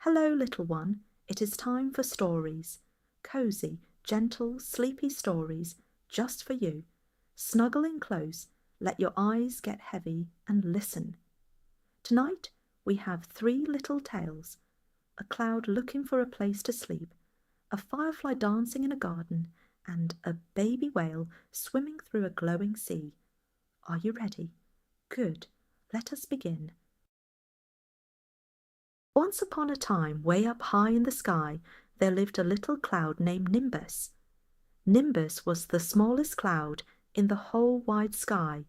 Hello, little one. It is time for stories. Cozy, gentle, sleepy stories just for you. Snuggle in close, let your eyes get heavy and listen. Tonight we have 3 little tales: a cloud looking for a place to sleep, a firefly dancing in a garden, and a baby whale swimming through a glowing sea. Are you ready? Good. Let us begin. Once upon a time, way up high in the sky, there lived a little cloud named Nimbus. Nimbus was the smallest cloud in the whole wide sky.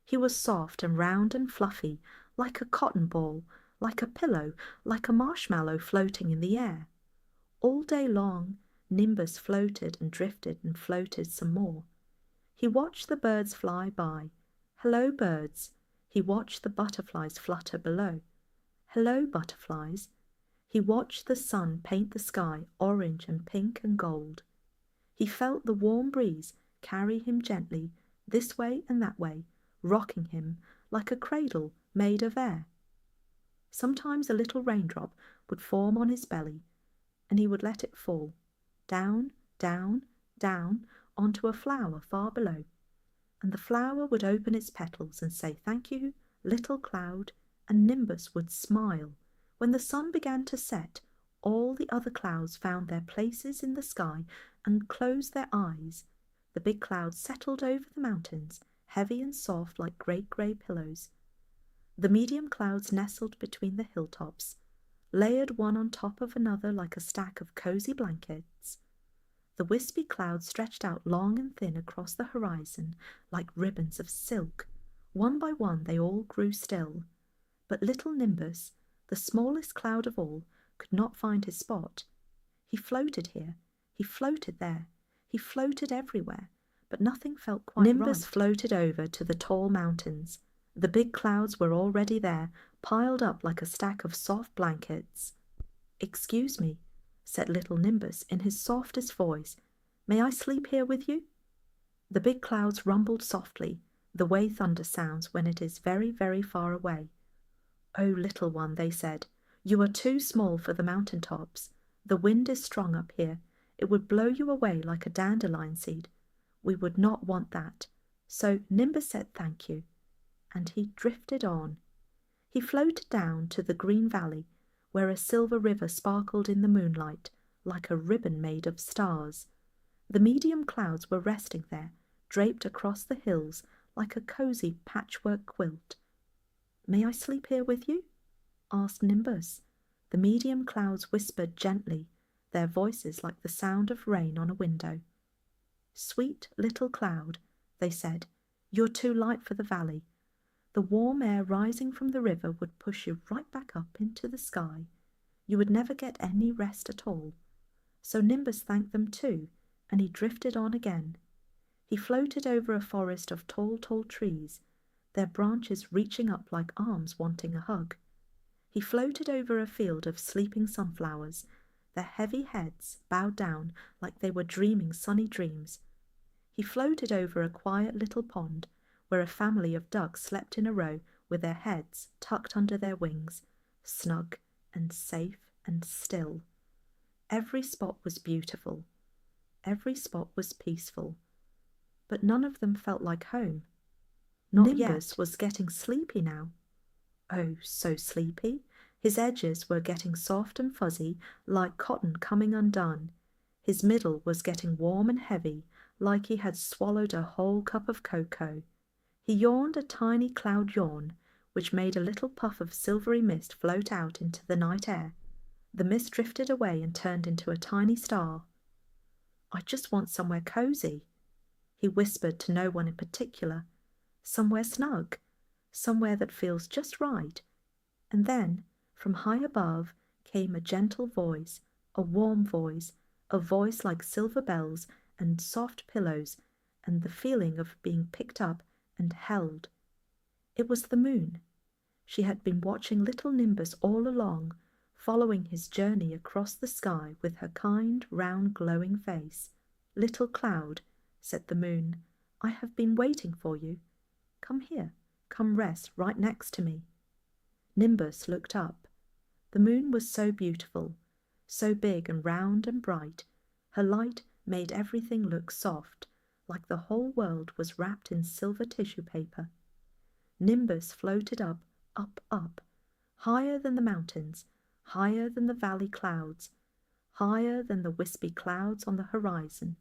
He was soft and round and fluffy, like a cotton ball, like a pillow, like a marshmallow floating in the air. All day long, Nimbus floated and drifted and floated some more. He watched the birds fly by. Hello, birds. He watched the butterflies flutter below. Hello, butterflies. He watched the sun paint the sky orange and pink and gold. He felt the warm breeze carry him gently this way and that way, rocking him like a cradle made of air. Sometimes a little raindrop would form on his belly, and he would let it fall, down, down, down, onto a flower far below, and the flower would open its petals and say, "Thank you, little cloud," and Nimbus would smile. When the sun began to set, all the other clouds found their places in the sky and closed their eyes. The big clouds settled over the mountains, heavy and soft like great grey pillows. The medium clouds nestled between the hilltops, layered one on top of another like a stack of cosy blankets. The wispy clouds stretched out long and thin across the horizon like ribbons of silk. One by one they all grew still. But little Nimbus, the smallest cloud of all, could not find his spot. He floated here, he floated there, he floated everywhere, but nothing felt quite right. Nimbus floated over to the tall mountains. The big clouds were already there, piled up like a stack of soft blankets. "Excuse me," said little Nimbus in his softest voice. "May I sleep here with you?" The big clouds rumbled softly, the way thunder sounds when it is very, very far away. "Oh, little one," they said, "you are too small for the mountain tops. The wind is strong up here. It would blow you away like a dandelion seed. We would not want that." So Nimbus said thank you, and he drifted on. He floated down to the green valley, where a silver river sparkled in the moonlight, like a ribbon made of stars. The medium clouds were resting there, draped across the hills like a cosy patchwork quilt. "May I sleep here with you?" asked Nimbus. The medium clouds whispered gently, their voices like the sound of rain on a window. "Sweet little cloud," they said, "you're too light for the valley. The warm air rising from the river would push you right back up into the sky. You would never get any rest at all." So Nimbus thanked them too, and he drifted on again. He floated over a forest of tall, tall trees, their branches reaching up like arms wanting a hug. He floated over a field of sleeping sunflowers, their heavy heads bowed down like they were dreaming sunny dreams. He floated over a quiet little pond where a family of ducks slept in a row with their heads tucked under their wings, snug and safe and still. Every spot was beautiful. Every spot was peaceful. But none of them felt like home. Nimbus was getting sleepy now. Oh, so sleepy. His edges were getting soft and fuzzy, like cotton coming undone. His middle was getting warm and heavy, like he had swallowed a whole cup of cocoa. He yawned a tiny cloud yawn, which made a little puff of silvery mist float out into the night air. The mist drifted away and turned into a tiny star. "I just want somewhere cozy," he whispered to no one in particular. "Somewhere snug, somewhere that feels just right." And then, from high above, came a gentle voice, a warm voice, a voice like silver bells and soft pillows, and the feeling of being picked up and held. It was the moon. She had been watching little Nimbus all along, following his journey across the sky with her kind, round, glowing face. "Little cloud," said the moon, "I have been waiting for you. Come here, come rest right next to me." Nimbus looked up. The moon was so beautiful, so big and round and bright. Her light made everything look soft, like the whole world was wrapped in silver tissue paper. Nimbus floated up, up, up, higher than the mountains, higher than the valley clouds, higher than the wispy clouds on the horizon,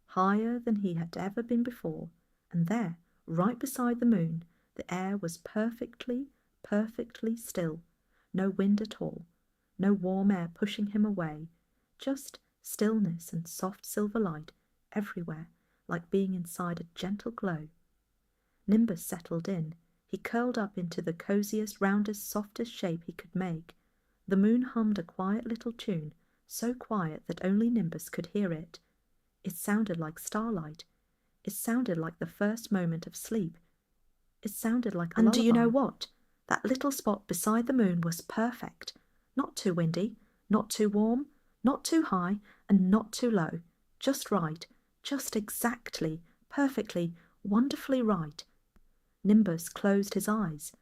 higher than he had ever been before, and there, right beside the moon, the air was perfectly, perfectly still, no wind at all, no warm air pushing him away, just stillness and soft silver light everywhere, like being inside a gentle glow. Nimbus settled in. He curled up into the cosiest, roundest, softest shape he could make. The moon hummed a quiet little tune, so quiet that only Nimbus could hear it. It sounded like starlight. It sounded like the first moment of sleep. It sounded like a lullaby. And do you know what? That little spot beside the moon was perfect. Not too windy, not too warm, not too high, and not too low. Just right, just exactly, perfectly, wonderfully right. Nimbus closed his eyes.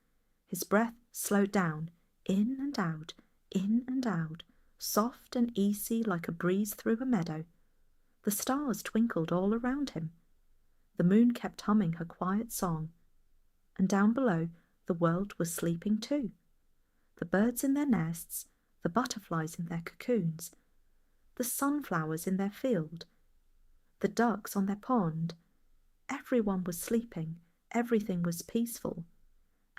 His breath slowed down, in and out, soft and easy like a breeze through a meadow. The stars twinkled all around him. The moon kept humming her quiet song. And down below, the world was sleeping too. The birds in their nests, the butterflies in their cocoons, the sunflowers in their field, the ducks on their pond. Everyone was sleeping, everything was peaceful.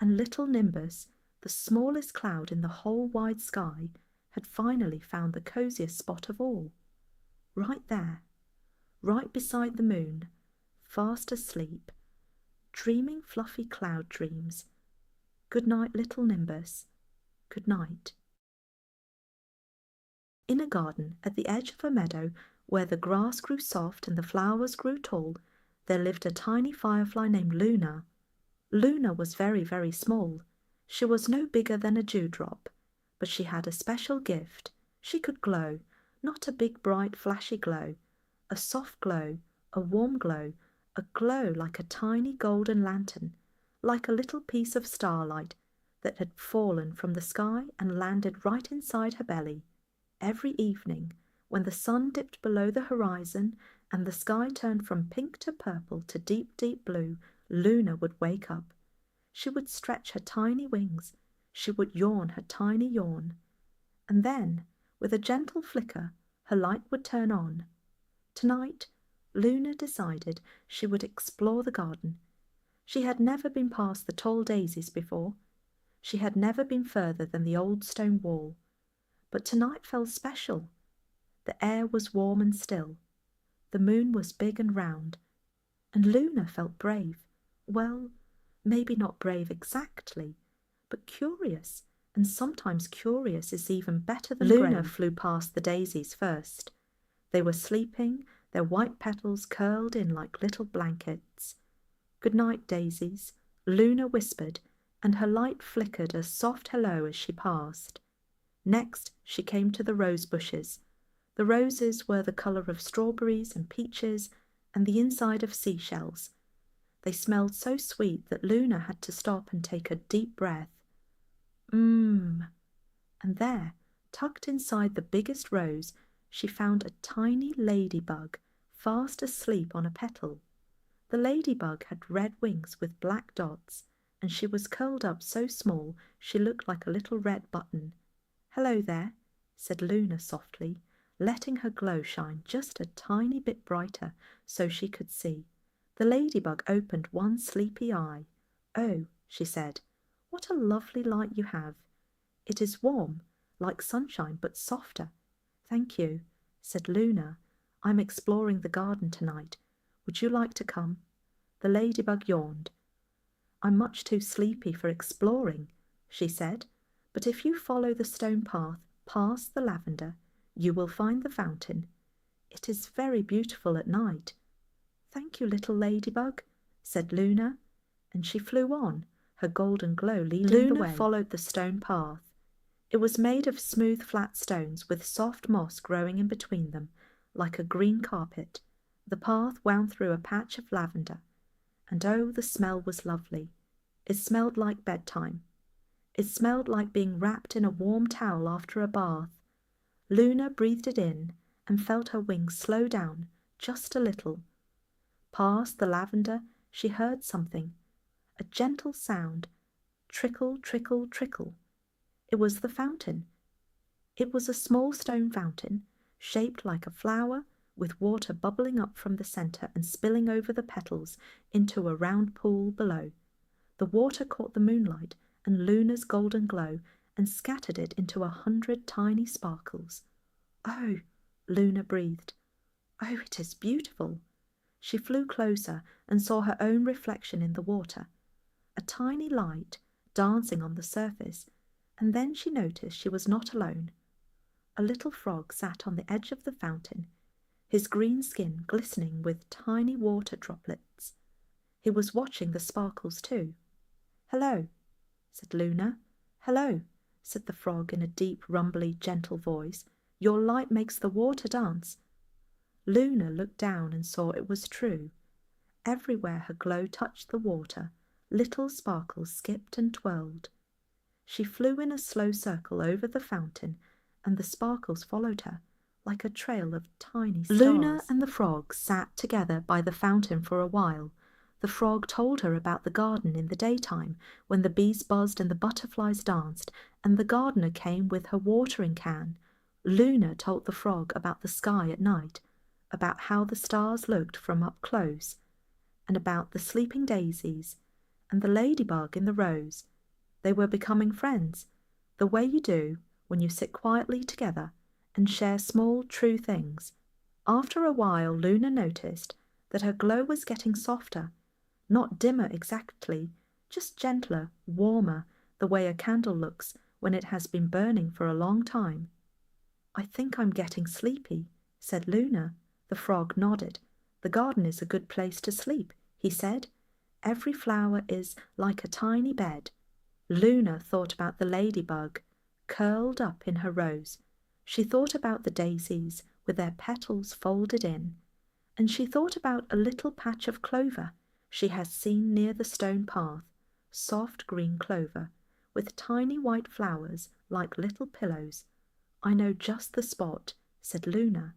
And little Nimbus, the smallest cloud in the whole wide sky, had finally found the cosiest spot of all. Right there, right beside the moon, fast asleep, dreaming fluffy cloud dreams. Good night, little Nimbus. Good night. In a garden at the edge of a meadow, where the grass grew soft and the flowers grew tall, there lived a tiny firefly named Luna. Luna was very, very small. She was no bigger than a dewdrop, but she had a special gift. She could glow, not a big, bright, flashy glow, a soft glow, a warm glow, a glow like a tiny golden lantern, like a little piece of starlight that had fallen from the sky and landed right inside her belly. Every evening, when the sun dipped below the horizon and the sky turned from pink to purple to deep, deep blue, Luna would wake up. She would stretch her tiny wings. She would yawn her tiny yawn. And then, with a gentle flicker, her light would turn on. Tonight, Luna decided she would explore the garden. She had never been past the tall daisies before. She had never been further than the old stone wall. But tonight felt special. The air was warm and still. The moon was big and round. And Luna felt brave. Well, maybe not brave exactly, but curious, and sometimes curious is even better than brave. Luna flew past the daisies first. They were sleeping, their white petals curled in like little blankets. "Good night, daisies," Luna whispered, and her light flickered a soft hello as she passed. Next, she came to the rose bushes. The roses were the colour of strawberries and peaches and the inside of seashells. They smelled so sweet that Luna had to stop and take a deep breath. And there, tucked inside the biggest rose, she found a tiny ladybug, fast asleep on a petal. The ladybug had red wings with black dots, and she was curled up so small she looked like a little red button. "Hello there," said Luna softly, letting her glow shine just a tiny bit brighter so she could see. The ladybug opened one sleepy eye. "Oh," she said, "what a lovely light you have. It is warm, like sunshine, but softer." "Thank you," said Luna. "I'm exploring the garden tonight. Would you like to come?" The ladybug yawned. "I'm much too sleepy for exploring," she said, "but if you follow the stone path past the lavender, you will find the fountain. It is very beautiful at night." "Thank you, little ladybug," said Luna, and she flew on, her golden glow leading the way. Luna followed the stone path. It was made of smooth, flat stones with soft moss growing in between them, like a green carpet. The path wound through a patch of lavender, and oh, the smell was lovely. It smelled like bedtime. It smelled like being wrapped in a warm towel after a bath. Luna breathed it in and felt her wings slow down just a little. Past the lavender, she heard something, a gentle sound, trickle, trickle, trickle. It was the fountain. It was a small stone fountain, shaped like a flower, with water bubbling up from the centre and spilling over the petals into a round pool below. The water caught the moonlight and Luna's golden glow and scattered it into 100 tiny sparkles. "Oh," Luna breathed. "Oh, it is beautiful." She flew closer and saw her own reflection in the water, a tiny light dancing on the surface, and then she noticed she was not alone. A little frog sat on the edge of the fountain, his green skin glistening with tiny water droplets. He was watching the sparkles too. "Hello," said Luna. "Hello," said the frog in a deep, rumbly, gentle voice. "Your light makes the water dance." Luna looked down and saw it was true. Everywhere her glow touched the water, little sparkles skipped and twirled. She flew in a slow circle over the fountain, and the sparkles followed her, like a trail of tiny stars. Luna and the frog sat together by the fountain for a while. The frog told her about the garden in the daytime, when the bees buzzed and the butterflies danced, and the gardener came with her watering can. Luna told the frog about the sky at night, about how the stars looked from up close, and about the sleeping daisies and the ladybug in the rose. They were becoming friends, the way you do when you sit quietly together and share small, true things. After a while, Luna noticed that her glow was getting softer, not dimmer exactly, just gentler, warmer, the way a candle looks when it has been burning for a long time. "I think I'm getting sleepy," said Luna. The frog nodded. "The garden is a good place to sleep," he said. "Every flower is like a tiny bed." Luna thought about the ladybug, curled up in her rose. She thought about the daisies with their petals folded in, and she thought about a little patch of clover she had seen near the stone path, soft green clover, with tiny white flowers like little pillows. "I know just the spot," said Luna.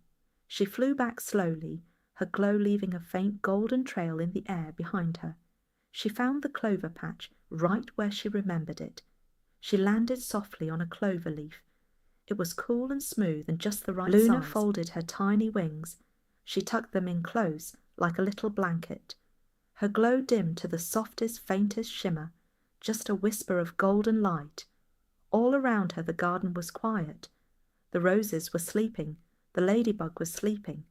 She flew back slowly, her glow leaving a faint golden trail in the air behind her. She found the clover patch right where she remembered it. She landed softly on a clover leaf. It was cool and smooth and just the right size. Luna folded her tiny wings. She tucked them in close, like a little blanket. Her glow dimmed to the softest, faintest shimmer, just a whisper of golden light. All around her the garden was quiet. The roses were sleeping. The ladybug was sleeping.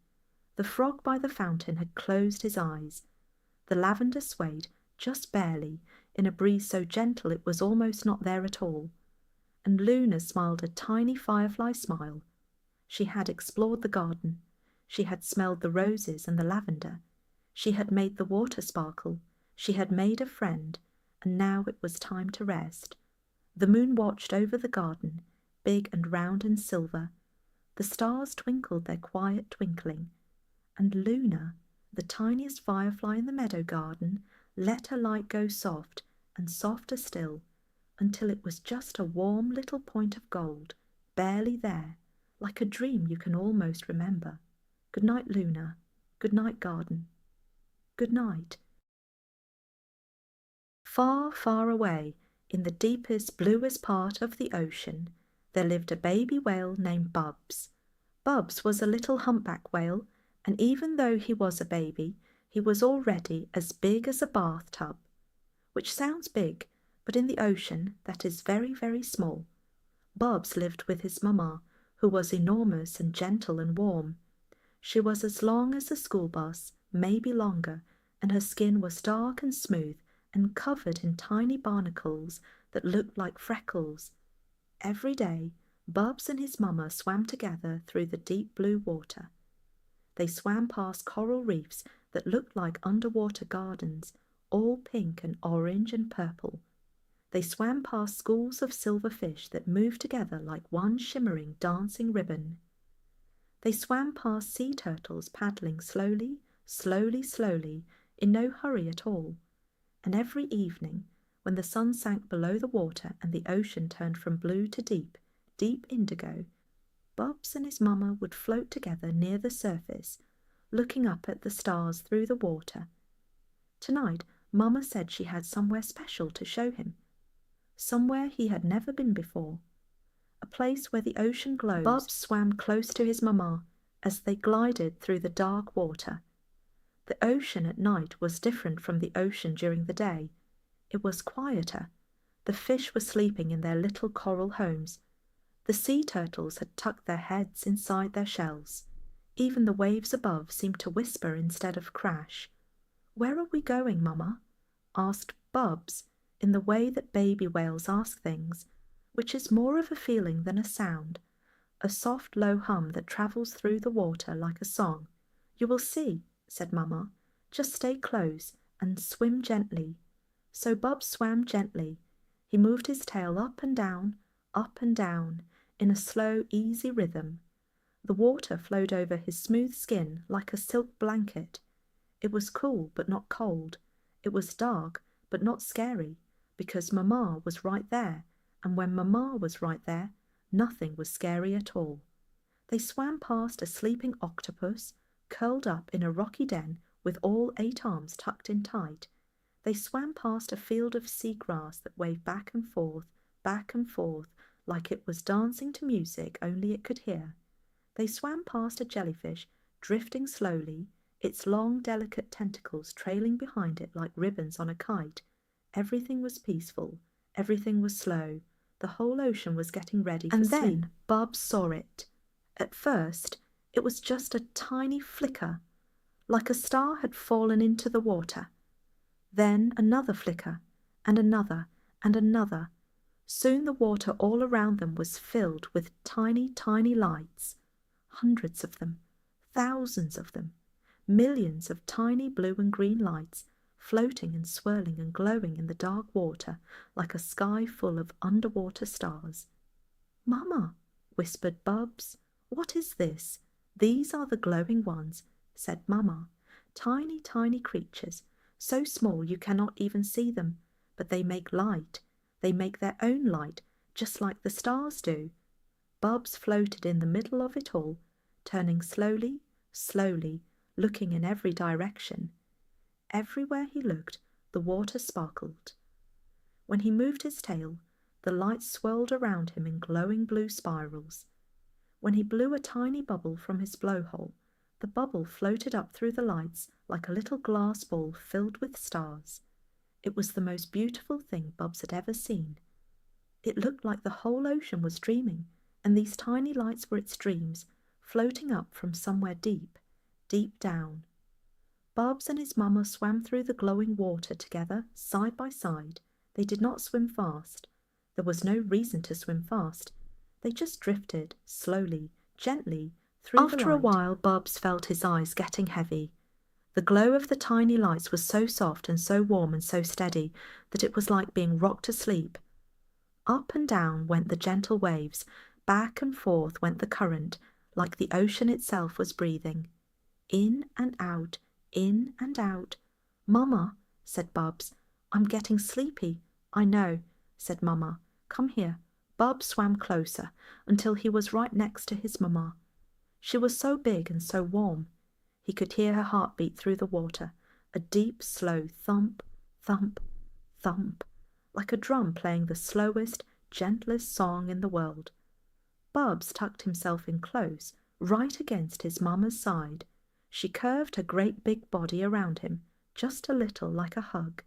The frog by the fountain had closed his eyes. The lavender swayed, just barely, in a breeze so gentle it was almost not there at all. And Luna smiled a tiny firefly smile. She had explored the garden. She had smelled the roses and the lavender. She had made the water sparkle. She had made a friend, and now it was time to rest. The moon watched over the garden, big and round and silver. The stars twinkled their quiet twinkling, and Luna, the tiniest firefly in the meadow garden, let her light go soft and softer still, until it was just a warm little point of gold, barely there, like a dream you can almost remember. Good night, Luna. Good night, garden. Good night. Far, far away, in the deepest, bluest part of the ocean, there lived a baby whale named Bubs. Bubs was a little humpback whale, and even though he was a baby, he was already as big as a bathtub, which sounds big, but in the ocean that is very, very small. Bubs lived with his mamma, who was enormous and gentle and warm. She was as long as a school bus, maybe longer, and her skin was dark and smooth and covered in tiny barnacles that looked like freckles. Every day, Bubs and his mamma swam together through the deep blue water. They swam past coral reefs that looked like underwater gardens, all pink and orange and purple. They swam past schools of silver fish that moved together like one shimmering, dancing ribbon. They swam past sea turtles paddling slowly, slowly, slowly, in no hurry at all. And every evening, When the sun sank below the water and the ocean turned from blue to deep, deep indigo, Bobs and his mamma would float together near the surface, looking up at the stars through the water. Tonight, Mamma said she had somewhere special to show him, somewhere he had never been before, a place where the ocean glows. Bobs swam close to his mamma as they glided through the dark water. The ocean at night was different from the ocean during the day. It was quieter. The fish were sleeping in their little coral homes. The sea turtles had tucked their heads inside their shells. Even the waves above seemed to whisper instead of crash. "Where are we going, Mamma?" asked Bobs, in the way that baby whales ask things, which is more of a feeling than a sound, a soft low hum that travels through the water like a song. "You will see," said Mamma. "Just stay close and swim gently." So Bob swam gently. He moved his tail up and down, in a slow, easy rhythm. The water flowed over his smooth skin like a silk blanket. It was cool but not cold. It was dark but not scary, because Mamma was right there, and when Mamma was right there, nothing was scary at all. They swam past a sleeping octopus, curled up in a rocky den with all 8 arms tucked in tight. They swam past a field of seagrass that waved back and forth, like it was dancing to music only it could hear. They swam past a jellyfish, drifting slowly, its long, delicate tentacles trailing behind it like ribbons on a kite. Everything was peaceful. Everything was slow. The whole ocean was getting ready for sleep. And then Bob saw it. At first, it was just a tiny flicker, like a star had fallen into the water. Then another flicker, and another, and another. Soon the water all around them was filled with tiny, tiny lights. Hundreds of them, thousands of them, millions of tiny blue and green lights, floating and swirling and glowing in the dark water like a sky full of underwater stars. "Mamma," whispered Bobs, "what is this?" "These are the glowing ones," said Mamma. "Tiny, tiny creatures, so small you cannot even see them, but they make light. They make their own light, just like the stars do." Bobs floated in the middle of it all, turning slowly, slowly, looking in every direction. Everywhere he looked, the water sparkled. When he moved his tail, the lights swirled around him in glowing blue spirals. When he blew a tiny bubble from his blowhole, the bubble floated up through the lights like a little glass ball filled with stars. It was the most beautiful thing Bobs had ever seen. It looked like the whole ocean was dreaming, and these tiny lights were its dreams, floating up from somewhere deep, deep down. Bobs and his mamma swam through the glowing water together, side by side. They did not swim fast. There was no reason to swim fast. They just drifted, slowly, gently, through the light. After a while, Bobs felt his eyes getting heavy. The glow of the tiny lights was so soft and so warm and so steady that it was like being rocked to sleep. Up and down went the gentle waves, back and forth went the current, like the ocean itself was breathing. In and out, in and out. "Mamma," said Bobs, "I'm getting sleepy." "I know," said Mamma. "Come here." Bob swam closer until he was right next to his mamma. She was so big and so warm. He could hear her heart beat through the water, a deep, slow thump, thump, thump, like a drum playing the slowest, gentlest song in the world. Bobs tucked himself in close, right against his mamma's side. She curved her great big body around him, just a little like a hug.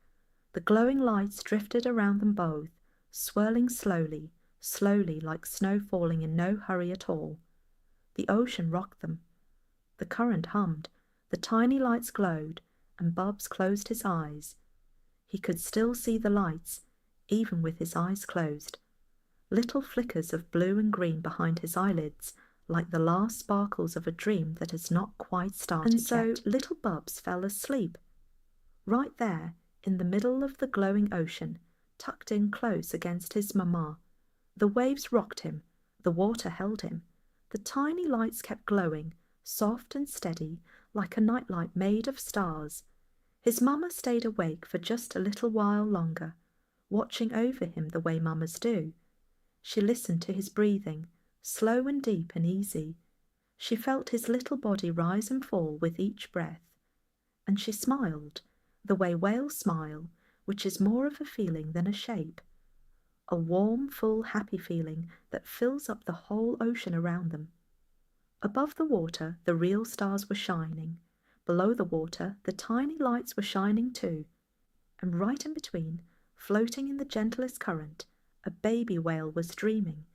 The glowing lights drifted around them both, swirling slowly, slowly like snow falling in no hurry at all. The ocean rocked them. The current hummed, the tiny lights glowed, and Bobs closed his eyes. He could still see the lights, even with his eyes closed. Little flickers of blue and green behind his eyelids, like the last sparkles of a dream that has not quite started yet. And so little Bobs fell asleep, right there in the middle of the glowing ocean, tucked in close against his mamma. The waves rocked him, the water held him. The tiny lights kept glowing, soft and steady, like a nightlight made of stars. His mamma stayed awake for just a little while longer, watching over him the way mammas do. She listened to his breathing, slow and deep and easy. She felt his little body rise and fall with each breath. And she smiled, the way whales smile, which is more of a feeling than a shape. A warm, full, happy feeling that fills up the whole ocean around them. Above the water, the real stars were shining. Below the water, the tiny lights were shining too. And right in between, floating in the gentlest current, a baby whale was dreaming,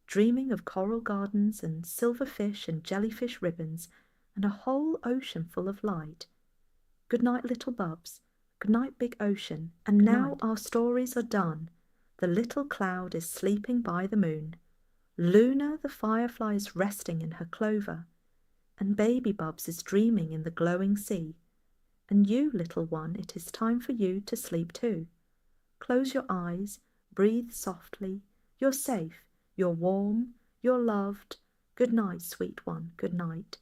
dreaming of coral gardens and silver fish and jellyfish ribbons and a whole ocean full of light. Good night, little bubs. Good night, big ocean. And now our stories are done. The little cloud is sleeping by the moon. Luna the firefly is resting in her clover, and baby Bubs is dreaming in the glowing sea. And you, little one, it is time for you to sleep too. Close your eyes, breathe softly. You're safe, you're warm, you're loved. Good night, sweet one, good night.